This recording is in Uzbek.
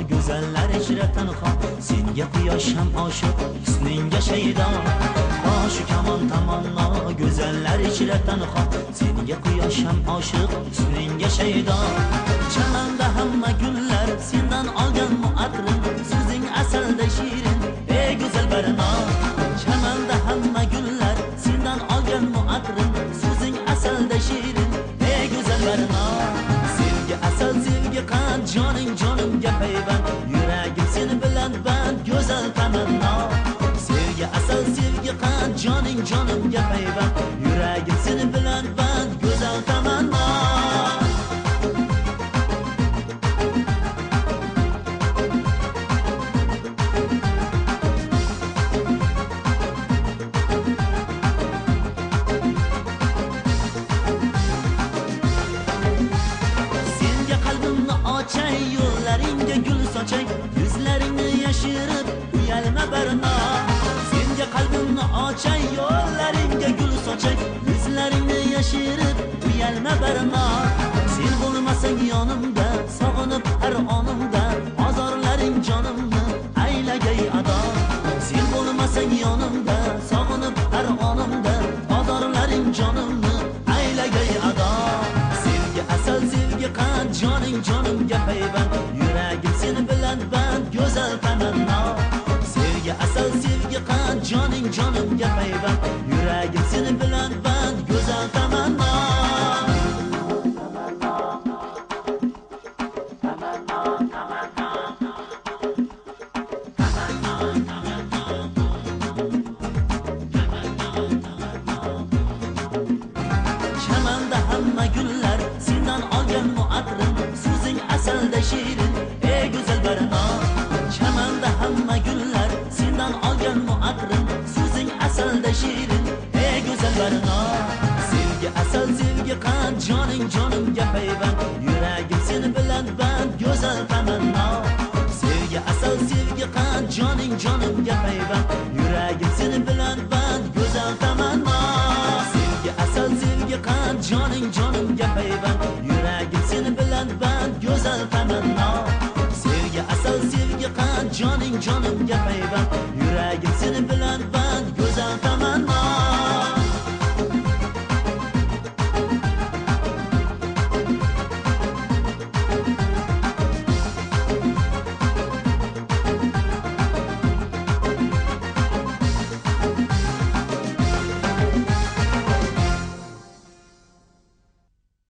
Güzeller içre tanıxa senga quyosh ham oshiq husningga shaydo boshi kamon tamanno go'zallar ichra tanho senga quyosh ham oshiq husningga shaydo chamanda hamma gullar sendan olgan muatrin so'zing asalda shirin ey go'zal barno chamanda hamma gullar sendan olgan muatrin so'zing asalda shirin ey go'zal barno sevgi asal sevgi qand joning jonimga payvand yuragim seni bilan band go'zal tamanno sevgi asal sevgi qand joning jonimga payvand yuragim seni bilan band go'zal tamanno yo'llaringga gul sochang yuzlaringni yashirib uyalma barno senga qalbimni ochay yo'llaringga gul sochang yuzlaringni yashirib uyalma barno sen bo'lmasang yonimda sog'inib har onimda azorlaring jonimni aylagay ado sen bo'lmasang yonimda sog'inib har onimda azorlaring jonimni aylagay ado sevgi asal sevgi qand joning jonimga payvand yuragim seni bilan band go'zal tamanno sevgi asal sevgi qand joning jonimga payvand yuragim seni bilan band go'zal tamanno chamanda hamma gullar sendan olgan muatrin so'zing asalda shirin ey go'zal barno chamanda hamma gullar sendan olgan muatrin so'zing asalda shirin ey go'zal barno sevgi asal sevgi qand joning jonimga payvand yuragim seni bilan band go'zal tamanno sevgi asal sevgi qand joning jonimga payvand yuragim seni bilan band